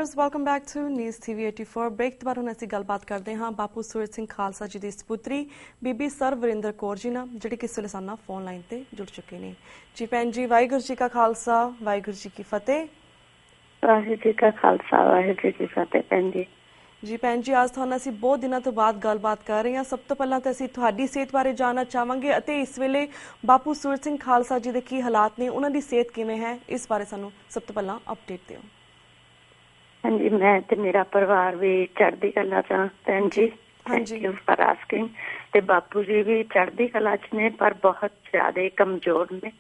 Welcome back to news TV 84 break ਤੋਂ ਬਾਅਦ ਹੁਣ ਅਸੀਂ ਗੱਲਬਾਤ ਕਰਦੇ ਹਾਂ ਬਾਪੂ ਸੂਰਜ ਸਿੰਘ ਖਾਲਸਾ ਜੀ ਦੀ ਸਪੁੱਤਰੀ ਬੀਬੀ ਸਰਵਰਿੰਦਰ ਕੌਰ ਜੀ ਨਾਲ ਜਿਹੜੇ ਕਿਸ ਵੇਲੇ ਸਾਨੂੰ ਫੋਨ ਲਾਈਨ ਤੇ ਜੁੜ ਚੁੱਕੇ ਨੇ। ਜੀ ਭੈਣ ਜੀ, ਵਾਹਿਗੁਰੂ ਜੀ ਕਾ ਖਾਲਸਾ ਵਾਹਿਗੁਰੂ ਜੀ ਕੀ ਫਤਿਹ। ਵਾਹਿਗੁਰੂ ਜੀ ਕਾ ਖਾਲਸਾ ਵਾਹਿਗੁਰੂ ਜੀ ਕੀ ਫਤਿਹ। ਭੈਣ ਜੀ ਜੀ ਭੈਣ ਜੀ, ਅੱਜ ਤੁਹਾਨੂੰ ਅਸੀਂ ਬਹੁਤ ਦਿਨਾਂ ਤੋਂ ਬਾਅਦ ਗੱਲਬਾਤ ਕਰ ਰਹੇ ਹਾਂ। ਸਭ ਤੋਂ ਪਹਿਲਾਂ ਤਾਂ ਅਸੀਂ ਤੁਹਾਡੀ ਸਿਹਤ ਬਾਰੇ ਜਾਣਨਾ ਚਾਹਾਂਗੇ ਅਤੇ ਇਸ ਵੇਲੇ ਬਾਪੂ ਸੂਰਜ ਸਿੰਘ ਖਾਲਸਾ ਜੀ ਦੇ ਕੀ ਹਾਲਾਤ ਨੇ, ਉਹਨਾਂ ਦੀ ਸਿਹਤ ਕਿਵੇਂ ਹੈ, ਇਸ ਬਾਰੇ ਸਾਨੂੰ ਸਭ ਤੋਂ ਪਹਿਲਾਂ ਅਪਡੇਟ ਦਿਓ। ਹਾਂਜੀ, ਮੈਂ ਤੇ ਮੇਰਾ ਪਰਿਵਾਰ ਵੀ ਚੜ੍ਹਦੀ ਕਲਾ ਚ ਭੈਣ ਜੀ। ਹਾਂਜੀ ਫॉर आस्किंग। ਤੇ ਬਾਪੂ ਜੀ ਵੀ ਚੜ੍ਹਦੀ ਕਲਾ ਚ ਨੇ, ਪਰ ਬਹੁਤ ਜ਼ਿਆਦਾ ਕਮਜ਼ੋਰ ਨੇ।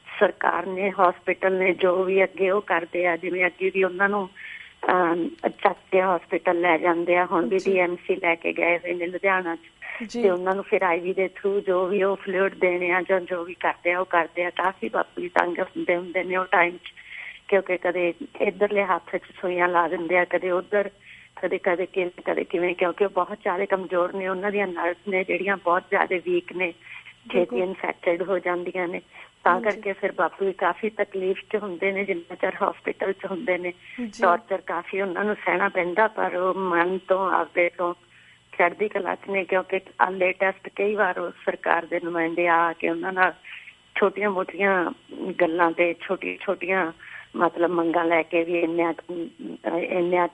ਸਰਕਾਰ ਨੇ, ਹਸਪੀਟਲ ਨੇ ਜੋ ਵੀ ਅੱਗੇ ਉਹ ਕਰਦੇ ਆ, ਜਿਵੇਂ ਅੱਗੇ ਵੀ ਉਹਨਾਂ ਨੂੰ ਚੱਕ ਕੇ ਹਸਪੀਟਲ ਲੈ ਜਾਂਦੇ ਆ, ਹੁਣ ਵੀ DMC ਲੈ ਕੇ ਗਏ ਹੋਏ ਨੇ ਲੁਧਿਆਣਾ ਚ, ਤੇ ਉਹਨਾਂ ਨੂੰ ਫਿਰ IV ਦੇ ਥਰੂ ਜੋ ਵੀ ਉਹ ਫਲੂਇਡ ਦੇਣੇ ਆ ਜਾਂ ਜੋ ਵੀ ਕਰਦੇ ਆ ਉਹ ਕਰਦੇ ਆ। ਕਾਫੀ ਬਾਪੂ ਜੀ ਤੰਗ ਹੁੰਦੇ ਨੇ ਉਹ ਟਾਈਮ ਚ, ਕਿਉਂਕਿ ਕਦੇ ਇੱਧਰਲੇ ਹੱਥ ਚ ਸੂਈਆਂ ਲਾ ਦਿੰਦੇ ਆ, ਕਦੇ ਉੱਧਰ, ਕਦੇ ਕਿਵੇਂ, ਕਿਉਂਕਿ ਉਹ ਬਹੁਤ ਜ਼ਿਆਦਾ ਕਮਜ਼ੋਰ ਨੇ। ਉਹਨਾਂ ਦੀਆਂ ਨਰਵਸ ਨੇ ਜਿਹੜੀਆਂ ਬਹੁਤ ਜ਼ਿਆਦਾ ਵੀਕ ਨੇ, ਛੇਤੀ ਇਨਫੈਕਟਡ ਹੋ ਜਾਂਦੀਆਂ ਨੇ, ਤਾਂ ਕਰਕੇ ਫਿਰ ਬਾਪੂ ਵੀ ਕਾਫੀ ਤਕਲੀਫ ਚ ਹੁੰਦੇ ਨੇ ਜਿੰਨਾ ਚਿਰ ਹਸਪੀਟਲ ਚ ਹੁੰਦੇ ਨੇ। ਟਾਰਚਰ ਕਾਫੀ ਉਹਨਾਂ ਨੂੰ ਸਹਿਣਾ ਪੈਂਦਾ, ਪਰ ਉਹ ਮਨ ਤੋਂ ਆਪਦੇ ਤੋਂ ਚੜ੍ਹਦੀ ਕਲਾ ਚ ਨੇ, ਕਿਉਂਕਿ ਲੇਟੈਸਟ ਕਈ ਵਾਰ ਉਹ ਸਰਕਾਰ ਦੇ ਨੁਮਾਇੰਦੇ ਆ ਕੇ ਉਹਨਾਂ ਨਾਲ ਛੋਟੀਆਂ ਮੋਟੀਆਂ ਗੱਲਾਂ ਤੇ ਛੋਟੀਆਂ ਮਤਲਬ ਮੰਗਾਂ ਲੈ ਕੇ ਵੀ ਇੰਨਿਆਂ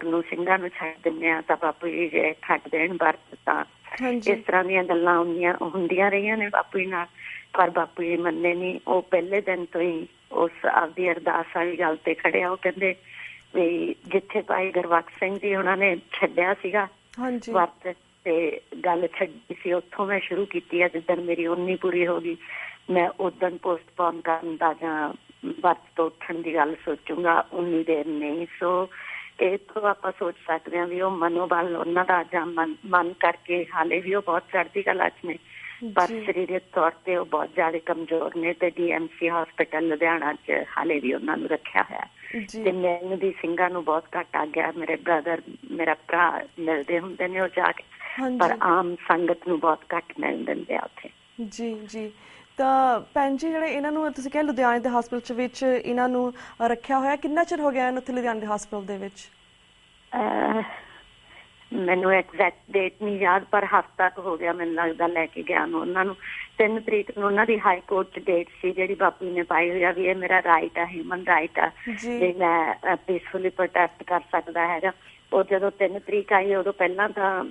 ਨੂੰ ਸਿੰਘਾਂ ਨੂੰ ਛੱਡ ਦਿੰਦੇ ਆ ਤਾਂ ਬਾਪੂ ਜੀ ਜੇ ਛੱਡ ਦੇਣ ਵਰਤ, ਤਾਂ ਇਸ ਤਰ੍ਹਾਂ ਦੀਆਂ ਗੱਲਾਂ ਹੁੰਦੀਆਂ ਰਹੀਆਂ ਨੇ ਬਾਪੂ ਜੀ ਨਾਲ, ਪਰ ਬਾਪੂ ਜੀ ਮੰਨੇ ਨਹੀਂ। ਉਹ ਪਹਿਲੇ ਦਿਨ ਤੋਂ ਹੀ ਉਸ ਆਪਦੀ ਅਰਦਾਸ ਵਾਲੀ ਗੱਲ ਤੇ ਖੜੇ ਆ। ਉਹ ਕਹਿੰਦੇ ਵੀ ਜਿੱਥੇ ਭਾਈ ਗੁਰਬਖਸ਼ ਸਿੰਘ ਜੀ ਉਹਨਾਂ ਨੇ ਛੱਡਿਆ ਸੀਗਾ ਵਰਤ ਤੇ ਗੱਲ ਛੱਡੀ ਸੀ, ਉੱਥੋਂ ਮੈਂ ਸ਼ੁਰੂ ਕੀਤੀ ਆ। ਜਿੱਦਣ ਮੇਰੀ 19 ਪੂਰੀ ਹੋ ਗਈ, ਮੈਂ ਉਦੋਂ ਪੋਸਟਪੋਨ ਕਰਨ ਦਾ ਜਾਂ ਵਰਤ ਤੋਂ ਉੱਠਣ ਦੀ ਗੱਲ ਸੋਚੂਗਾ, ਉਨੀ ਦੇਰ ਨਹੀਂ। ਸੋ ਇਹ ਤੋਂ ਆਪਾਂ ਸੋਚ ਸਕਦੇ ਹਾਂ ਵੀ ਉਹ ਮਨੋਬਲ ਉਹਨਾਂ ਦਾ ਜਾਂ ਮਨ ਕਰਕੇ ਹਾਲੇ ਵੀ ਉਹ ਬਹੁਤ ਚੜ੍ਹਦੀ ਕਲਾ ਚ ਨੇ, ਪਰ ਸਰੀਰਕ ਤੌਰ ਤੇ ਉਹ ਬਹੁਤ ਜ਼ਿਆਦਾ ਕਮਜ਼ੋਰ ਨੇ, ਤੇ DMC ਹਸਪੀਟਲ ਲੁਧਿਆਣਾ ਚ ਹਾਲੇ ਵੀ ਉਹਨਾਂ ਨੂੰ ਰੱਖਿਆ ਹੋਇਆ। ਤੇ ਮੈਨੂੰ ਦੀ ਸਿੰਘਾਂ ਨੂੰ ਬਹੁਤ ਘੱਟ ਆ ਗਿਆ। ਮੇਰਾ ਭਰਾ ਮਿਲਦੇ ਹੁੰਦੇ ਨੇ ਉਹ ਜਾ ਕੇ, ਪਰ ਆਮ ਸੰਗਤ ਨੂੰ ਬਹੁਤ ਘੱਟ ਮਿਲ ਦਿੰਦੇ ਆ ਉੱਥੇ। ਜੀ ਤਾਂ ਭੈਣ ਜੀ, ਜਿਹੜੇ ਇਹਨਾਂ ਨੂੰ ਤੁਸੀਂ ਕਿਹਾ ਲੁਧਿਆਣੇ ਦੇ ਹਸਪਤਾਲ ਵਿੱਚ ਇਹਨਾਂ ਨੂੰ ਰੱਖਿਆ ਹੋਇਆ, ਕਿੰਨਾ ਚਿਰ ਹੋ ਗਿਆ ਉੱਥੇ ਲੁਧਿਆਣੇ ਦੇ ਹਸਪਤਾਲ ਦੇ ਵਿੱਚ? ਮੈਨੂੰ ਐਗਜ਼ੈਕਟ ਡੇਟ ਨਹੀਂ ਯਾਦ, ਪਰ ਹਫ਼ਤਾ ਕੁ ਹੋ ਗਿਆ ਮੈਨੂੰ ਲੱਗਦਾ ਲੈ ਕੇ ਗਿਆ ਨੂੰ ਉਹਨਾਂ ਨੂੰ। 3 ਤਰੀਕ ਨੂੰ ਉਹਨਾਂ ਦੀ ਹਾਈ ਕੋਰਟ ਚ ਡੇਟ ਸੀ ਜਿਹੜੀ ਬਾਪੂ ਨੇ ਪਾਈ ਹੋਈ ਆ ਵੀ ਇਹ ਮੇਰਾ ਰਾਈਟ ਆ, ਹਿਊਮਨ ਰਾਈਟ ਆ ਵੀ ਮੈਂ ਪੀਸਫੁਲੀ ਪ੍ਰੋਟੈਸਟ ਕਰ ਸਕਦਾ ਹੈਗਾ। ਉਹ ਜਦੋਂ 3 ਤਰੀਕ ਆਈ, ਉਦੋਂ ਪਹਿਲਾਂ ਤਾਂ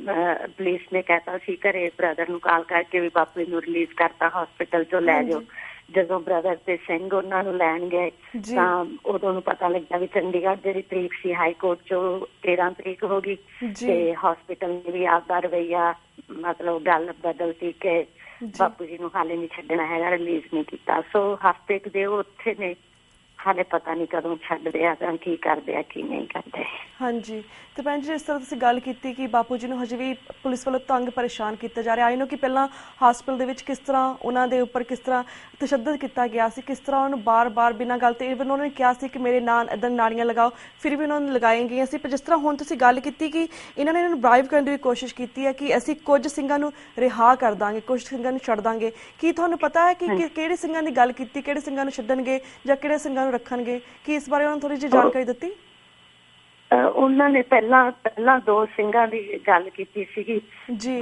ਪੁਲਿਸ ਨੇ ਕਹਿਤਾ ਸੀ ਘਰੇ ਬ੍ਰਦਰ ਨੂੰ ਕਾਲ ਕਰਕੇ ਵੀ ਬਾਪੂ ਨੂੰ ਰਿਲੀਜ਼ ਕਰਤਾ ਹਸਪੀਟਲ ਚੋਂ ਲੈ ਜਾਓ। ਜਦੋਂ ਬ੍ਰਦਰ ਤੇ ਸਿੰਘ ਉਹਨਾਂ ਨੂੰ ਲੈਣ ਗਏ ਤਾਂ ਉਦੋਂ ਨੂੰ ਪਤਾ ਲੱਗਾ ਵੀ ਚੰਡੀਗੜ੍ਹ ਜਿਹੜੀ ਤਰੀਕ ਸੀ ਹਾਈ ਕੋਰਟ ਚੋਂ 13 ਤਰੀਕ ਹੋ ਗਈ, ਤੇ ਹਸਪੀਟਲ ਨੇ ਵੀ ਆਪਦਾ ਰਵੱਈਆ ਮਤਲਬ ਗੱਲ ਬਦਲਤੀ ਕਿ ਬਾਪੂ ਜੀ ਨੂੰ ਹਾਲੇ ਨਹੀਂ ਛੱਡਣਾ ਹੈਗਾ, ਰਿਲੀਜ਼ ਨਹੀਂ ਕੀਤਾ। ਸੋ ਹਫ਼ਤੇ ਕੁ ਦੇ ਉਹ ਉੱਥੇ ਨੇ, ਹਾਲੇ ਪਤਾ ਨਹੀਂ ਕਦੋਂ ਛੱਡਦੇ ਆ ਜਾਂ ਕੀ ਕਰਦੇ ਆ ਕੀ ਨਹੀਂ ਕਰਦੇ। ਹਾਂਜੀ, ਤੇ ਭੈਣ ਜੀ, ਜਿਸ ਤਰ੍ਹਾਂ ਤੁਸੀਂ ਗੱਲ ਕੀਤੀ ਕਿ ਬਾਪੂ ਜੀ ਨੂੰ ਹਜੇ ਵੀ ਪੁਲਿਸ ਵੱਲੋਂ ਤੰਗ ਪਰੇਸ਼ਾਨ ਕੀਤਾ ਜਾ ਰਿਹਾ, ਆਈ ਨੋ ਕਿ ਪਹਿਲਾਂ ਹਸਪਤਾਲ ਦੇ ਵਿੱਚ ਕਿਸ ਤਰ੍ਹਾਂ ਉਹਨਾਂ ਦੇ ਉੱਪਰ ਕਿਸ ਤਰ੍ਹਾਂ ਤਸ਼ੱਦਦ ਕੀਤਾ ਗਿਆ ਸੀ, ਕਿਸ ਤਰ੍ਹਾਂ ਉਹਨੂੰ ਬਾਰ-ਬਾਰ ਬਿਨਾਂ ਗੱਲ ਤੇ ਇਵਨ ਉਹਨਾਂ ਨੇ ਕਿਹਾ ਸੀ ਕਿ ਮੇਰੇ ਨਾਲ ਇੱਦਾਂ ਨਾਲੀਆਂ ਲਗਾਓ, ਫਿਰ ਵੀ ਉਹਨਾਂ ਨੂੰ ਲਗਾਈਆਂ ਗਈਆਂ ਸੀ। ਪਰ ਜਿਸ ਤਰ੍ਹਾਂ ਹੁਣ ਤੁਸੀਂ ਗੱਲ ਕੀਤੀ ਕਿ ਇਹਨਾਂ ਨੇ ਇਹਨੂੰ ਬਰਾਈਵ ਕਰਨ ਦੀ ਕੋਸ਼ਿਸ਼ ਕੀਤੀ ਹੈ ਕਿ ਅਸੀਂ ਕੁਝ ਸਿੰਘਾਂ ਨੂੰ ਰਿਹਾ ਕਰ ਦਾਂਗੇ, ਕੁਝ ਸਿੰਘਾਂ ਨੂੰ ਛੱਡ ਦਾਂਗੇ, ਕੀ ਤੁਹਾਨੂੰ ਪਤਾ ਹੈ ਕਿ ਕਿਹੜੇ ਸਿੰਘਾਂ ਦੀ ਗੱਲ ਕੀਤੀ, ਕਿਹੜੇ ਸਿੰਘਾਂ ਨੂੰ ਛੱਡਣਗੇ ਜਾਂ ਕਿਹੜੇ ਸਿੰਘਾਂ ਨੂੰ ਰੱਖਣਗੇ? ਕੀ ਇਸ ਬਾਰੇ ਉਹਨਾਂ ਨੂੰ ਥੋੜ੍ਹੀ ਜਿਹੀ ਜਾਣਕਾਰੀ ਦਿੱਤੀ? ਉਹਨਾਂ ਨੇ ਪਹਿਲਾਂ 2 ਸਿੰਘਾਂ ਦੀ ਗੱਲ ਕੀਤੀ ਸੀਗੀ,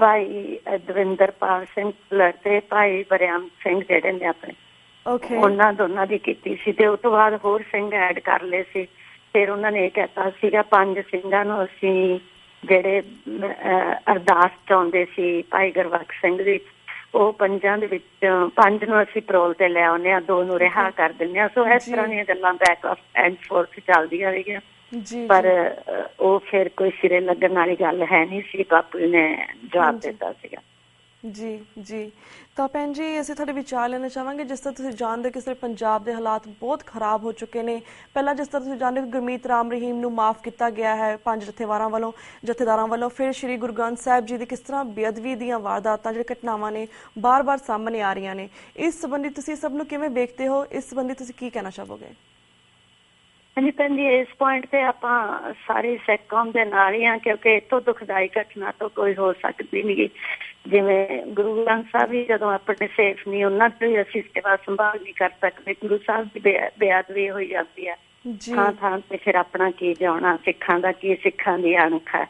ਭਾਈ ਦਵਿੰਦਰਪਾਲ ਸਿੰਘ ਤੇ ਭਾਈ ਬਰਿਆਮ ਸਿੰਘ ਜਿਹੜੇ ਨੇ ਆਪਣੇ, ਉਹਨਾਂ ਦੋਨਾਂ ਦੀ ਕੀਤੀ ਸੀ। ਤੇ ਉਸ ਤੋਂ ਬਾਅਦ ਹੋਰ ਸਿੰਘ ਐਡ ਕਰ ਲਏ ਸੀ। ਫਿਰ ਉਹਨਾਂ ਨੇ ਇਹ ਕਹਿਤਾ ਸੀਗਾ 5 ਸਿੰਘਾਂ ਨੂੰ ਅਸੀਂ ਜਿਹੜੇ ਅਰਦਾਸ ਚਾਹੁੰਦੇ ਸੀ ਭਾਈ ਗੁਰਬਖਸ਼ ਸਿੰਘ ਦੀ, ਉਹ 5 ਦੇ ਵਿੱਚ 5 ਨੂੰ ਅਸੀਂ ਪਰੋਲ ਤੇ ਲੈ ਆਉਂਦੇ ਹਾਂ, 2 ਨੂੰ ਰਿਹਾ ਕਰ ਦਿੰਦੇ ਹਾਂ। ਸੋ ਇਸ ਤਰ੍ਹਾਂ ਦੀਆਂ ਗੱਲਾਂ ਬੈਕ ਐਂਡ ਫੋਰਥ ਚੱਲਦੀਆਂ ਰਹੀਆਂ, ਪਰ ਉਹ ਫਿਰ ਕੋਈ ਸਿਰੇ ਲੱਗਣ ਵਾਲੀ ਗੱਲ ਹੈ ਨਹੀਂ ਸੀ। ਬਾਪੂ ਨੇ ਜਵਾਬ ਦਿੱਤਾ ਸੀਗਾ। ਜੀ ਤਾਂ ਭੈਣ ਜੀ, ਅਸੀਂ ਤੁਹਾਡੇ ਵਿਚਾਰ ਲੈਣਾ ਚਾਹਾਂਗੇ। ਜਿਸ ਤਰ੍ਹਾਂ ਤੁਸੀਂ ਜਾਣਦੇ ਕਿਸ ਤਰ੍ਹਾਂ ਪੰਜਾਬ ਦੇ ਹਾਲਾਤ ਬਹੁਤ ਖਰਾਬ ਹੋ ਚੁੱਕੇ ਨੇ। ਪਹਿਲਾਂ ਜਿਸ ਤਰ੍ਹਾਂ ਤੁਸੀਂ ਜਾਣਦੇ ਹੋ ਗੁਰਮੀਤ ਰਾਮ ਰਹੀਮ ਨੂੰ ਮਾਫ ਕੀਤਾ ਗਿਆ ਹੈ 5 ਜਥੇਦਾਰਾਂ ਵੱਲੋਂ। ਫਿਰ ਸ਼੍ਰੀ ਗੁਰੂ ਗ੍ਰੰਥ ਸਾਹਿਬ ਜੀ ਦੀ ਕਿਸ ਤਰ੍ਹਾਂ ਬੇਅਦਬੀ ਦੀਆਂ ਵਾਰਦਾਤਾਂ, ਜਿਹੜੀਆਂ ਘਟਨਾਵਾਂ ਨੇ ਬਾਰ-ਬਾਰ ਸਾਹਮਣੇ ਆ ਰਹੀਆਂ ਨੇ, ਇਸ ਸੰਬੰਧੀ ਤੁਸੀਂ ਸਭ ਨੂੰ ਕਿਵੇਂ ਵੇਖਦੇ ਹੋ? ਇਸ ਸੰਬੰਧੀ ਤੁਸੀਂ ਕੀ ਕਹਿਣਾ ਚਾਹੋਗੇ? ਹਾਂਜੀ ਭੈਣ ਜੀ, ਇਸ ਪੁਆਇੰਟ ਤੇ ਆਪਾਂ ਸਾਰੇ ਸਿੱਖ ਕੌਮ ਦੇ ਨਾਲ ਹੀ ਹਾਂ, ਕਿਉਂਕਿ ਇੱਥੋਂ ਦੁਖਦਾਈ ਘਟਨਾ ਤੋਂ ਕੋਈ ਹੋ ਸਕਦੀ ਨਹੀਂ। ਜਿਵੇਂ ਗੁਰੂ ਗ੍ਰੰਥ ਸਾਹਿਬ ਵੀ ਜਦੋਂ ਆਪਣੇ ਸੇਫ ਨਹੀਂ, ਉਹਨਾਂ ਤੋਂ ਹੀ ਅਸੀਂ ਸੇਵਾ ਸੰਭਾਲ ਨਹੀਂ ਕਰ ਸਕਦੇ। ਗੁਰੂ ਸਾਹਿਬ ਦੀ ਬੇਅਦਬੀ ਹੋਈ ਜਾਂਦੀ ਹੈ, ਜੀ ਥਾਂ ਥਾਂ ਤੇ ਫਿਰ ਆਪਣਾ ਕੀ ਜਾਣਾ, ਸਿੱਖਾਂ ਦਾ ਕੀ, ਸਿੱਖਾਂ ਦੀ ਅਣਖ ਹੈ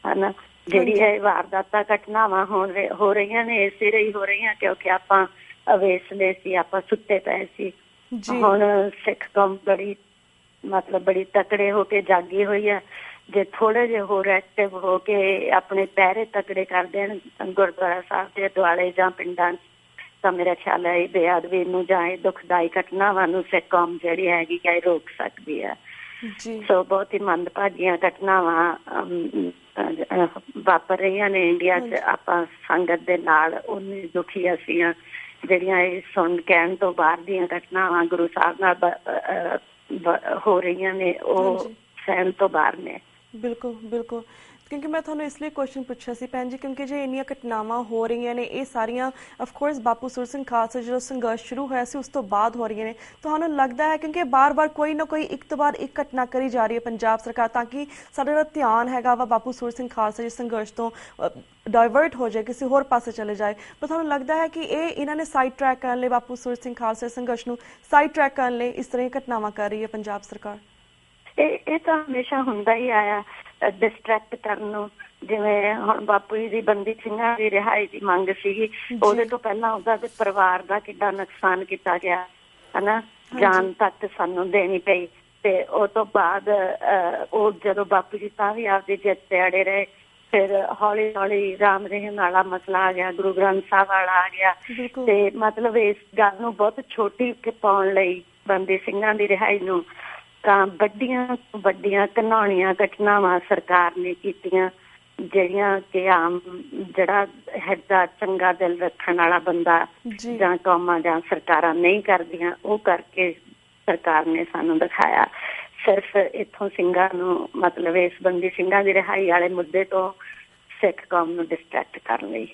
ਹਨਾ। ਜਿਹੜੀ ਇਹ ਵਾਰਦਾਤਾਂ ਘਟਨਾਵਾਂ ਹੋ ਰਹੀਆਂ ਨੇ ਇਸੇ ਲਈ ਹੋ ਰਹੀਆਂ ਕਿਉਂਕਿ ਆਪਾਂ ਅਵੇਸਲੇ ਸੀ, ਆਪਾਂ ਸੁੱਤੇ ਪਏ ਸੀ। ਜੀ ਹੁਣ ਸਿੱਖ ਕੌਮ ਬੜੀ ਤਕੜੇ ਹੋ ਕੇ ਜਾਗੀ ਹੋਈ ਹੈ। ਜੇ ਥੋੜੇ ਜਿਹੇ ਹੋਰ ਐਕਟਿਵ ਹੋ ਕੇ ਆਪਣੇ ਪਹਿਰੇ ਤਕੜੇ ਕਰ ਦੇਣ ਗੁਰਦੁਆਰਾ ਸਾਹਿਬ ਦੇ ਦੁਆਲੇ ਜਾਂ ਪਿੰਡਾਂ ਤਾਂ ਮੇਰਾ ਖਿਆਲ ਹੈ ਇਹ ਬੇਅਦਬੀ ਨੂੰ ਜਾਂ ਇਹ ਦੁਖਦਾਈ ਘਟਨਾਵਾਂ ਨੂੰ ਸਿੱਖ ਕੌਮ ਜਿਹੜੀ ਹੈਗੀ ਕਿ ਰੋਕ ਸਕਦੀ ਹੈ। ਜੀ ਸੋ ਬਹੁਤ ਹੀ ਮੰਦਭਾਗੀਆਂ ਘਟਨਾਵਾਂ ਵਾਪਰ ਰਹੀਆਂ ਨੇ ਇੰਡੀਆ 'ਚ। ਆਪਾਂ ਸੰਗਤ ਦੇ ਨਾਲ ਉਨੇ ਦੁਖੀ ਅਸੀਂ ਹਾਂ ਜਿਹੜੀਆਂ ਇਹ ਸੁਣ ਕਹਿਣ ਤੋਂ ਬਾਹਰ ਦੀਆਂ ਘਟਨਾਵਾਂ ਗੁਰੂ ਸਾਹਿਬ ਨਾਲ ਹੋ ਰਹੀਆਂ ਨੇ, ਉਹ ਸਹਿਣ ਤੋਂ ਬਾਹਰ ਨੇ। ਬਿਲਕੁਲ ਬਿਲਕੁਲ, ਕਿਉਂਕਿ ਮੈਂ ਤੁਹਾਨੂੰ ਇਸ ਲਈ ਕੁਐਸਚਨ ਪੁੱਛਿਆ ਸੀ ਭੈਣ ਜੀ ਕਿਉਂਕਿ ਜੇ ਇੰਨੀਆਂ ਘਟਨਾਵਾਂ ਹੋ ਰਹੀਆਂ ਨੇ ਇਹ ਸਾਰੀਆਂ ਅਫਕੋਰਸ ਬਾਪੂ ਸੂਰਤ ਸਿੰਘ ਖਾਲਸਾ ਜਦੋਂ ਸੰਘਰਸ਼ ਸ਼ੁਰੂ ਹੋਇਆ ਸੀ ਉਸ ਤੋਂ ਬਾਅਦ ਹੋ ਰਹੀਆਂ ਨੇ। ਤੁਹਾਨੂੰ ਲੱਗਦਾ ਹੈ ਕਿਉਂਕਿ ਬਾਰ-ਬਾਰ ਕੋਈ ਨਾ ਕੋਈ ਇੱਕ ਤੋਂ ਬਾਅਦ ਇੱਕ ਘਟਨਾ ਕਰੀ ਜਾ ਰਹੀ ਹੈ ਪੰਜਾਬ ਸਰਕਾਰ ਤਾਂ ਕਿ ਸਾਡਾ ਜਿਹੜਾ ਧਿਆਨ ਹੈਗਾ ਵਾ ਬਾਪੂ ਸੂਰਤ ਸਿੰਘ ਖਾਲਸਾ ਜੀ ਸੰਘਰਸ਼ ਤੋਂ ਡਾਇਵਰਟ ਹੋ ਜਾਏ, ਕਿਸੇ ਹੋਰ ਪਾਸੇ ਚਲੇ ਜਾਏ। ਪਰ ਤੁਹਾਨੂੰ ਲੱਗਦਾ ਹੈ ਕਿ ਇਹਨਾਂ ਨੇ ਸਾਈਡ ਟਰੈਕ ਕਰਨ ਲਈ ਬਾਪੂ ਸੂਰਤ ਸਿੰਘ ਖਾਲਸਾ ਸੰਘਰਸ਼ ਨੂੰ ਸਾਈਡ ਟਰੈਕ ਕਰਨ ਲਈ ਇਸ ਤਰ੍ਹਾਂ ਘਟਨਾਵਾਂ ਕਰ ਰਹੀ ਹੈ ਪੰਜਾਬ ਸਰਕਾਰ? ਇਹ ਤਾਂ ਹਮੇਸ਼ਾ ਹੁੰਦਾ ਹੀ ਆਇਆ ਡਿਸਟਰੈਕਟ ਕਰਨ ਨੂੰ। ਜਿਵੇਂ ਹੁਣ ਬਾਪੂ ਜੀ ਦੀ ਬੰਦੀ ਸਿੰਘਾਂ ਦੀ ਰਿਹਾਈ ਦੀ ਮੰਗ ਸੀਗੀ, ਉਹਦੇ ਤੋਂ ਪਹਿਲਾਂ ਉਹਦਾ ਪਰਿਵਾਰ ਦਾ ਕਿੱਡਾ ਨੁਕਸਾਨ ਕੀਤਾ ਗਿਆ ਹਨਾ, ਜਾਨ ਤੱਕ ਸਾਨੂੰ ਦੇਣੀ ਪਈ। ਤੇ ਉਹ ਤੋਂ ਬਾਅਦ ਉਹ ਜਦੋਂ ਬਾਪੂ ਜੀ ਤਾਂ ਵੀ ਆਪਦੀ ਜਿੱਤ ਤੇ ਅੜੇ ਰਹੇ, ਫਿਰ ਹੌਲੀ ਹੌਲੀ ਰਾਮ ਰਹਿਮ ਵਾਲਾ ਮਸਲਾ ਆ ਗਿਆ, ਗੁਰੂ ਗ੍ਰੰਥ ਸਾਹਿਬ ਵਾਲਾ ਆ ਗਿਆ। ਤੇ ਮਤਲਬ ਇਸ ਗੱਲ ਨੂੰ ਬਹੁਤ ਛੋਟੀ ਪਾਉਣ ਲਈ ਬੰਦੀ ਸਿੰਘਾਂ ਦੀ ਰਿਹਾਈ ਨੂੰ ਤਾਂ ਵੱਡੀਆਂ ਤੋਂ ਵੱਡੀਆਂ ਘਿਨਾਉਣੀਆਂ ਘਟਨਾਵਾਂ ਸਰਕਾਰ ਨੇ ਕੀਤੀਆਂ ਜਿਹੜੀਆਂ ਕਿ ਆਮ ਜਿਹੜਾ ਹੈਗਾ ਚੰਗਾ ਦਿਲ ਰੱਖਣ ਵਾਲਾ ਬੰਦਾ ਜਾਂ ਕੌਮਾਂ ਜਾਂ ਸਰਕਾਰਾਂ ਨਹੀਂ ਕਰਦੀਆਂ, ਉਹ ਕਰਕੇ ਸਰਕਾਰ ਨੇ ਸਾਨੂੰ ਦਿਖਾਇਆ। ਸਿਰਫ ਇੱਥੋਂ ਸਿੰਘਾਂ ਨੂੰ ਮਤਲਬ ਇਸ ਬੰਦੀ ਸਿੰਘਾਂ ਦੀ ਰਿਹਾਈ ਵਾਲੇ ਮੁੱਦੇ ਤੋਂ ਸਿੱਖ ਕੌਮ ਨੂੰ ਡਿਸਟਰੈਕਟ ਕਰਨ ਲਈ।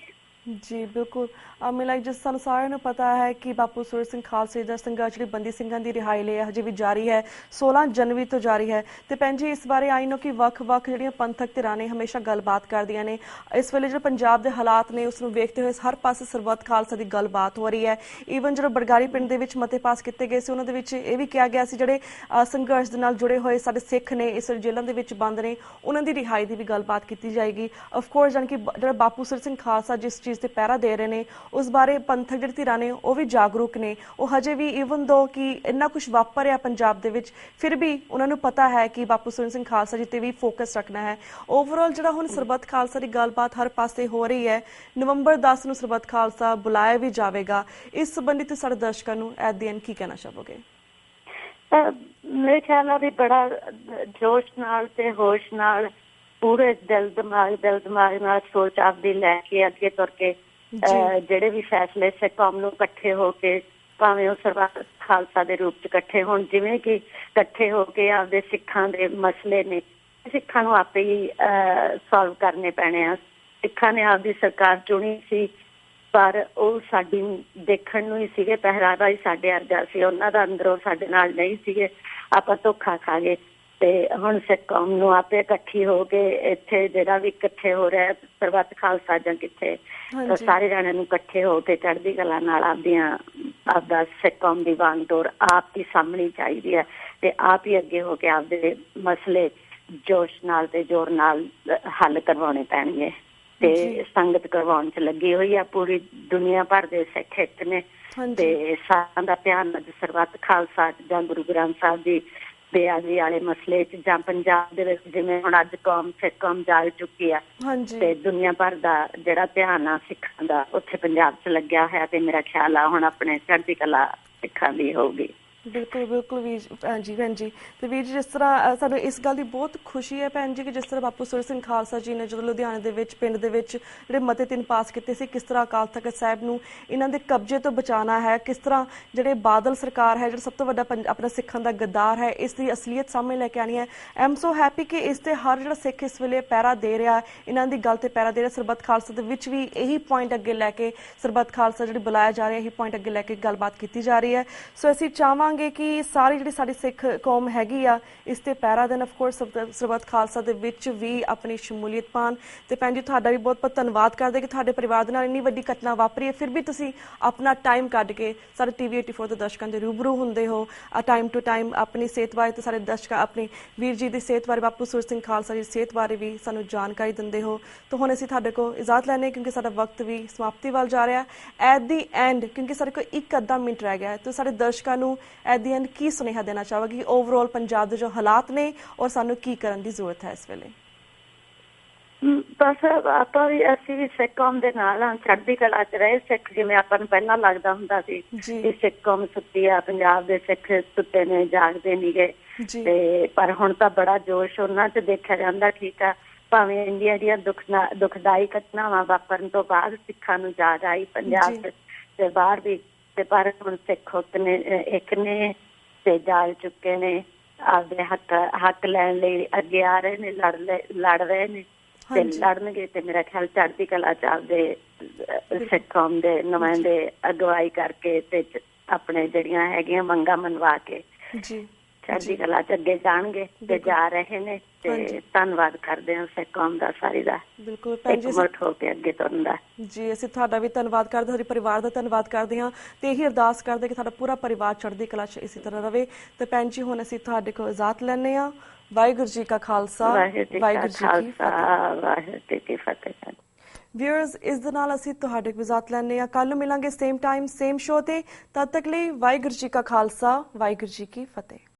ਜੀ ਬਿਲਕੁਲ, ਮੈਨੂੰ ਜਿਸ ਸਾਨੂੰ ਸਾਰਿਆਂ ਨੂੰ ਪਤਾ ਹੈ ਕਿ ਬਾਪੂ ਸੂਰਤ ਸਿੰਘ ਖਾਲਸਾ ਦਾ ਸੰਘਰਸ਼ ਜਿਹੜੀ ਬੰਦੀ ਸਿੰਘਾਂ ਦੀ ਰਿਹਾਈ ਲਈ ਹਜੇ ਵੀ ਜਾਰੀ ਹੈ, 16 ਜਨਵਰੀ ਤੋਂ ਜਾਰੀ ਹੈ। ਤੇ ਭੈਣ ਜੀ ਇਸ ਬਾਰੇ ਆਈ ਨੋ ਕਿ ਵੱਖ-ਵੱਖ ਜਿਹੜੀਆਂ ਪੰਥਕ ਧਿਰਾਂ ਨੇ ਹਮੇਸ਼ਾ ਗੱਲਬਾਤ ਕਰਦੀਆਂ ਨੇ। ਇਸ ਵੇਲੇ ਜਿਹੜੇ ਪੰਜਾਬ ਦੇ ਹਾਲਾਤ ਨੇ ਉਸ ਨੂੰ ਵੇਖਦੇ ਹੋਏ ਹਰ ਪਾਸੇ ਸਰਬੱਤ ਖਾਲਸਾ ਦੀ ਗੱਲਬਾਤ ਹੋ ਰਹੀ ਹੈ। ਈਵਨ ਜਦੋਂ ਬਰਗਾੜੀ ਪਿੰਡ ਦੇ ਵਿੱਚ ਮਤੇ ਪਾਸ ਕੀਤੇ ਗਏ ਸੀ ਉਹਨਾਂ ਦੇ ਵਿੱਚ ਇਹ ਵੀ ਕਿਹਾ ਗਿਆ ਸੀ ਜਿਹੜੇ ਸੰਘਰਸ਼ ਦੇ ਨਾਲ ਜੁੜੇ ਹੋਏ ਸਾਡੇ ਸਿੱਖ ਨੇ ਇਸ ਜੇਲ੍ਹਾਂ ਦੇ ਵਿੱਚ ਬੰਦ ਨੇ ਉਹਨਾਂ ਦੀ ਰਿਹਾਈ ਦੀ ਵੀ ਗੱਲਬਾਤ ਕੀਤੀ ਜਾਏਗੀ। ਅਫਕੋਰਸ ਜਾਣੀ ਕਿ ਜਿਹੜਾ ਬਾਪੂ ਸੂਰਤ ਸਿੰਘ ਖਾਲਸਾ ਜਿਸ ਚੀਜ਼ ਤੇ ਪਹਿਰਾ ਦੇ ਰਹੇ ਨੇ ਉਸ ਬਾਰੇ ਪੰਥਕ ਜਿਹੜੀ ਧਿਰਾਂ ਨੇ ਉਹ ਵੀ ਜਾਗਰੂਕ ਨੇ। ਉਹ ਹਜੇ ਵੀ ਈਵਨ ਦੋ ਕਿ ਇੰਨਾ ਕੁਛ ਵਾਪਰ ਰਿਹਾ ਪੰਜਾਬ ਦੇ ਵਿੱਚ ਫਿਰ ਵੀ ਉਹਨਾਂ ਨੂੰ ਪਤਾ ਹੈ ਕਿ ਬਾਪੂ ਸੂਰਤ ਸਿੰਘ ਖਾਲਸਾ ਜੀ ਤੇ ਵੀ ਫੋਕਸ ਰੱਖਣਾ ਹੈ। ਓਵਰਆਲ ਜਿਹੜਾ ਹੁਣ ਸਰਬੱਤ ਖਾਲਸਾ ਦੀ ਗੱਲਬਾਤ ਹਰ ਪਾਸੇ ਹੋ ਰਹੀ ਹੈ, ਨਵੰਬਰ 10 ਨੂੰ ਸਰਬੱਤ ਖਾਲਸਾ ਬੁਲਾਇਆ ਵੀ ਜਾਵੇਗਾ। ਇਸ ਸੰਬੰਧੀ ਤੇ ਸਾਡੇ ਦਰਸ਼ਕਾਂ ਨੂੰ ਐਟ ਦੀ ਐਂਡ ਕੀ ਕਹਿਣਾ ਚਾਹੋਗੇ? ਮੇਰੇ ਖਿਆਲ ਨਾਲ ਵੀ ਬੜਾ ਜੋਸ਼ ਨਾਲ ਤੇ ਹੋਸ਼ ਨਾਲ ਪੂਰੇ ਦਿਲ ਦਿਮਾਗ ਨਾਲ ਸੋਚ ਆਪਦੀ ਲੈ ਕੇ ਅੱਗੇ ਤੁਰ ਕੇ ਜਿਹੜੇ ਵੀ ਫੈਸਲੇ ਸਿੱਖ ਕੌਮ ਨੂੰ ਇਕੱਠੇ ਹੋ ਕੇ ਭਾਵੇਂ ਉਹ ਸਰਬੱਤ ਖਾਲਸਾ ਦੇ ਰੂਪ ਚ ਇਕੱਠੇ ਹੋਣ, ਜਿਵੇਂ ਕਿ ਇਕੱਠੇ ਹੋ ਕੇ ਆਪਦੇ ਸਿੱਖਾਂ ਦੇ ਮਸਲੇ ਨੇ ਸਿੱਖਾਂ ਨੂੰ ਆਪੇ ਹੀ ਸੋਲਵ ਕਰਨੇ ਪੈਣੇ ਆ। ਸਿੱਖਾਂ ਨੇ ਆਪਦੀ ਸਰਕਾਰ ਚੁਣੀ ਸੀ ਪਰ ਉਹ ਸਾਡੀ ਦੇਖਣ ਨੂੰ ਹੀ ਸੀਗੇ, ਪਹਿਰਾਵਾ ਹੀ ਸਾਡੇ ਵਰਗਾ ਸੀ, ਉਹਨਾਂ ਦਾ ਅੰਦਰੋਂ ਸਾਡੇ ਨਾਲ ਨਹੀਂ ਸੀਗੇ, ਆਪਾਂ ਧੋਖਾ ਖਾ ਗਏ। ਤੇ ਹੁਣ ਸਿੱਖ ਕੌਮ ਨੂੰ ਆਪੇ ਇਕੱਠੀ ਹੋ ਕੇ ਇੱਥੇ ਜਿਹੜਾ ਵੀ ਇਕੱਠੇ ਹੋ ਰਿਹਾ ਸਰਬੱਤ ਖਾਲਸਾ ਜਾਂ ਕਿੱਥੇ ਤਾਂ ਸਾਰੇ ਜਾਣਿਆਂ ਨੂੰ ਇਕੱਠੇ ਹੋ ਕੇ ਚੜ੍ਹਦੀ ਕਲਾ ਨਾਲ ਆਪਦਾ ਸਿੱਖ ਕੌਮ ਦੀ ਵੰਡ ਤੋੜ ਆਪ ਹੀ ਸਾਹਮਣੀ ਚਾਹੀਦੀ ਹੈ ਤੇ ਆਪ ਹੀ ਅੱਗੇ ਹੋ ਕੇ ਆਪਦੇ ਮਸਲੇ ਜੋਸ਼ ਨਾਲ ਤੇ ਜ਼ੋਰ ਨਾਲ ਹੱਲ ਕਰਵਾਉਣੇ ਪੈਣਗੇ। ਤੇ ਸੰਗਤ ਕਰਵਾਉਣ ਚ ਲੱਗੀ ਹੋਈ ਆ, ਪੂਰੀ ਦੁਨੀਆ ਭਰ ਦੇ ਸਿੱਖ ਇੱਕ ਨੇ ਤੇ ਸਾਰਿਆਂ ਦਾ ਧਿਆਨ ਅੱਜ ਸਰਬੱਤ ਖਾਲਸਾ ਜਾਂ ਗੁਰੂ ਗ੍ਰੰਥ ਸਾਹਿਬ ਦੀ ਬੇਅਦਬੀ ਵਾਲੇ ਮਸਲੇ ਚ ਜਾਂ ਪੰਜਾਬ ਦੇ ਵਿੱਚ ਜਿਵੇਂ ਹੁਣ ਅੱਜ ਸਿੱਖ ਕੌਮ ਜਾਗ ਚੁੱਕੀ ਆ ਤੇ ਦੁਨੀਆ ਭਰ ਦਾ ਜਿਹੜਾ ਧਿਆਨ ਆ ਸਿੱਖਾਂ ਦਾ ਉੱਥੇ ਪੰਜਾਬ ਚ ਲੱਗਿਆ ਹੋਇਆ ਤੇ ਮੇਰਾ ਖਿਆਲ ਆ ਹੁਣ ਆਪਣੇ ਚੜ੍ਹਦੀ ਕਲਾ ਸਿੱਖਾਂ ਦੀ ਹੋਊਗੀ। ਬਿਲਕੁਲ ਬਿਲਕੁਲ ਵੀਰ ਜੀ ਭੈਣ ਜੀ। ਤੇ ਵੀਰ ਜੀ ਜਿਸ ਤਰ੍ਹਾਂ ਸਾਨੂੰ ਇਸ ਗੱਲ ਦੀ ਬਹੁਤ ਖੁਸ਼ੀ ਹੈ ਭੈਣ ਜੀ ਕਿ ਜਿਸ ਤਰ੍ਹਾਂ ਬਾਪੂ ਸੂਰਤ ਸਿੰਘ ਖਾਲਸਾ ਜੀ ਨੇ ਜਦੋਂ ਲੁਧਿਆਣੇ ਦੇ ਵਿੱਚ ਪਿੰਡ ਦੇ ਵਿੱਚ ਜਿਹੜੇ ਮਤੇ 3 ਪਾਸ ਕੀਤੇ ਸੀ, ਕਿਸ ਤਰ੍ਹਾਂ ਅਕਾਲ ਤਖ਼ਤ ਸਾਹਿਬ ਨੂੰ ਇਹਨਾਂ ਦੇ ਕਬਜ਼ੇ ਤੋਂ ਬਚਾਉਣਾ ਹੈ, ਕਿਸ ਤਰ੍ਹਾਂ ਜਿਹੜੇ ਬਾਦਲ ਸਰਕਾਰ ਹੈ ਜਿਹੜਾ ਸਭ ਤੋਂ ਵੱਡਾ ਆਪਣਾ ਸਿੱਖਾਂ ਦਾ ਗੱਦਾਰ ਹੈ ਇਸ ਦੀ ਅਸਲੀਅਤ ਸਾਹਮਣੇ ਲੈ ਕੇ ਆਉਣੀ ਹੈ। ਆਈ ਐਮ ਸੋ ਹੈਪੀ ਕਿ ਇਸ ਤੇ ਹਰ ਜਿਹੜਾ ਸਿੱਖ ਇਸ ਵੇਲੇ ਪਹਿਰਾ ਦੇ ਰਿਹਾ, ਇਹਨਾਂ ਦੀ ਗੱਲ ਤੇ ਪਹਿਰਾ ਦੇ ਰਿਹਾ। ਸਰਬੱਤ ਖਾਲਸਾ ਦੇ ਵਿੱਚ ਵੀ ਇਹੀ ਪੁਆਇੰਟ ਅੱਗੇ ਲੈ ਕੇ ਸਰਬੱਤ ਖਾਲਸਾ ਜਿਹੜੀ ਬੁਲਾਇਆ ਜਾ ਰਿਹਾ ਇਹੀ ਪੁਆਇੰਟ ਅੱਗੇ ਲੈ ਕੇ ਗੱਲਬਾਤ ਕੀਤੀ ਜਾ ਰਹੀ ਹੈ। ਸੋ ਅਸੀਂ ਚਾਹਵਾਂਗੇ ਚਾਹਾਂਗੇ ਕਿ ਸਾਰੀ ਜਿਹੜੀ ਸਾਡੀ ਸਿੱਖ ਕੌਮ ਹੈਗੀ ਆ ਇਸ ਤੇ ਪਹਿਰਾ ਦੇਣ, ਆਫ ਕੋਰਸ ਸਰਬੱਤ ਖਾਲਸਾ ਦੇ ਵਿੱਚ ਵੀ ਆਪਣੀ ਸ਼ਮੂਲੀਅਤ ਪਾਉਣ। ਤੇ ਭੈਣ ਜੀ ਤੁਹਾਡਾ ਵੀ ਬਹੁਤ ਬਹੁਤ ਧੰਨਵਾਦ ਕਰਦੇ ਕਿ ਤੁਹਾਡੇ ਪਰਿਵਾਰ ਦੇ ਨਾਲ ਇੰਨੀ ਵੱਡੀ ਘਟਨਾ ਵਾਪਰੀ ਹੈ, ਫਿਰ ਵੀ ਤੁਸੀਂ ਆਪਣਾ ਟਾਈਮ ਕੱਢ ਕੇ ਸਾਡੇ TV 84 ਦੇ ਦਰਸ਼ਕਾਂ ਦੇ ਰੂਬਰੂ ਹੁੰਦੇ ਹੋ, ਟਾਈਮ ਟੂ ਟਾਈਮ ਆਪਣੀ ਸਿਹਤ ਬਾਰੇ ਤੇ ਸਾਰੇ ਦਰਸ਼ਕਾਂ ਆਪਣੀ ਵੀਰ ਜੀ ਦੀ ਸਿਹਤ ਬਾਰੇ, ਬਾਪੂ ਸੂਰਜ ਸਿੰਘ ਖਾਲਸਾ ਜੀ ਦੀ ਸਿਹਤ ਬਾਰੇ ਵੀ ਸਾਨੂੰ ਜਾਣਕਾਰੀ ਦਿੰਦੇ ਹੋ। ਤਾਂ ਹੁਣ ਅਸੀਂ ਤੁਹਾਡੇ ਕੋਲ ਇਜਾਜ਼ਤ ਲੈਣੇ ਕਿਉਂਕਿ ਸਾਡਾ ਵਕਤ ਵੀ ਸਮਾਪਤੀ ਵੱਲ ਜਾ ਰਿਹਾ ਐਟ ਦੀ ਐਂਡ, ਕਿਉਂਕਿ ਸਾਡੇ ਕੋਲ ਇੱਕ ਅੱਧਾ ਮਿੰਟ ਰਹਿ ਗਿਆ ਹੈ। ਤਾਂ ਸਾਡੇ ਦਰਸ਼ਕਾਂ ਨੂੰ ਐਟ ਦੀ ਐਂਡ ਕੀ ਸੁਨੇਹਾ ਦੇਣਾ ਚਾਹੋਗੇ ਕਿ ਓਵਰਆਲ ਪੰਜਾਬ ਦੇ ਜੋ ਹਾਲਾਤ ਨੇ ਔਰ ਸਾਨੂੰ ਕੀ ਕਰਨ ਦੀ ਜ਼ਰੂਰਤ ਹੈ ਇਸ ਵੇਲੇ? ਬਸ ਆਪਾਂ ਵੀ, ਅਸੀਂ ਵੀ ਸਿੱਖ ਕੌਮ ਦੇ ਨਾਲ ਹਾਂ, ਚੜ੍ਹਦੀ ਕਲਾ 'ਚ ਰਹੇ ਸਿੱਖ। ਜਿਵੇਂ ਆਪਾਂ ਨੂੰ ਪਹਿਲਾਂ ਲੱਗਦਾ ਹੁੰਦਾ ਸੀ ਕਿ ਸਿੱਖ ਕੌਮ ਸੁੱਤੀ ਆ, ਪੰਜਾਬ ਦੇ ਸਿੱਖ ਸੁੱਤੇ ਨੇ, ਜਾਗਦੇ ਨੀ ਗੇ, ਤੇ ਪਰ ਹੁਣ ਤਾਂ ਬੜਾ ਜੋਸ਼ ਉਹਨਾਂ 'ਚ ਦੇਖਿਆ ਜਾਂਦਾ। ਠੀਕ ਆ, ਭਾਵੇਂ ਇੰਡੀਆ ਦੀਆਂ ਦੁਖਦਾਈ ਘਟਨਾਵਾਂ ਵਾਪਰਨ ਤੋਂ ਬਾਅਦ ਸਿੱਖਾਂ ਨੂੰ ਜਾਗ ਆਈ ਪੰਜਾਬ ਤੇ ਬਾਹਰ ਵੀ, ਤੇ ਪਰ ਹੁਣ ਸਿੱਖ ਇੱਕ ਨੇ ਤੇ ਜਾਗ ਚੁੱਕੇ ਨੇ, ਆਪਦੇ ਹੱਕ ਲੈਣ ਲਈ ਅੱਗੇ ਆ ਰਹੇ ਨੇ, ਲੜ ਰਹੇ ਨੇ ਤੇ ਲੜਨਗੇ। ਤੇ ਮੇਰਾ ਖਿਆਲ ਚੜ੍ਹਦੀ ਕਲਾ 'ਚ ਆਪਦੇ ਸਿੱਖ ਕੌਮ ਦੇ ਨੁਮਾਇੰਦੇ ਅਗਵਾਈ ਕਰਕੇ ਤੇ ਆਪਣੇ ਜਿਹੜੀਆਂ ਹੈਗੀਆਂ ਮੰਗਾਂ ਮਨਵਾ ਕੇ ਚੜ੍ਹਦੀ ਕਲਾ 'ਚ ਅੱਗੇ ਜਾਣਗੇ ਤੇ ਜਾ ਰਹੇ ਨੇ। ਤੇ ਧੰਨਵਾਦ ਕਰਦੇ ਹਾਂ ਸਿੱਖ ਕੌਮ ਦਾ ਸਾਰੀ ਦਾ, ਬਿਲਕੁਲ ਇਕਮੁੱਠ ਹੋ ਕੇ ਅੱਗੇ ਤੁਰਨ ਦਾ। ਜੀ ਅਸੀਂ ਤੁਹਾਡਾ ਵੀ ਧੰਨਵਾਦ ਕਰਦੇ, ਸਾਡੇ ਪਰਿਵਾਰ ਦਾ ਧੰਨਵਾਦ ਕਰਦੇ ਹਾਂ ਤੇ ਇਹੀ ਅਰਦਾਸ ਕਰਦੇ ਕਿ ਸਾਡਾ ਪੂਰਾ ਪਰਿਵਾਰ ਚੜ੍ਹਦੀ ਕਲਾ 'ਚ ਇਸੇ ਤਰ੍ਹਾਂ ਰਵੇ। ਤੇ ਭੈਣ ਜੀ ਹੁਣ ਅਸੀਂ ਤੁਹਾਡੇ ਕੋਲ ਇਜਾਜ਼ਤ ਲੈਂਦੇ ਹਾਂ। ਵਾਹਿਗੁਰੂ ਜੀ ਕਾ ਖਾਲਸਾ, ਵਾਹਿਗੁਰੂ ਜੀ ਕੀ ਫਤਿਹ। ਵਿਊਅਰਸ, ਇਸ ਦੇ ਨਾਲ ਅਸੀਂ ਤੁਹਾਡੇ ਕੋਲ ਇਜਾਜ਼ਤ ਲੈਂਦੇ ਹਾਂ। ਕੱਲ੍ਹ ਨੂੰ ਮਿਲਾਂਗੇ ਸੇਮ ਟਾਈਮ ਸੇਮ ਸ਼ੋਅ ਤੇ। ਤਦ ਤੱਕ ਲਈ ਵਾਹਿਗੁਰੂ ਜੀ ਕਾ ਖਾਲਸਾ, ਵਾਹਿਗੁਰੂ ਜੀ ਕੀ ਫਤਿਹ।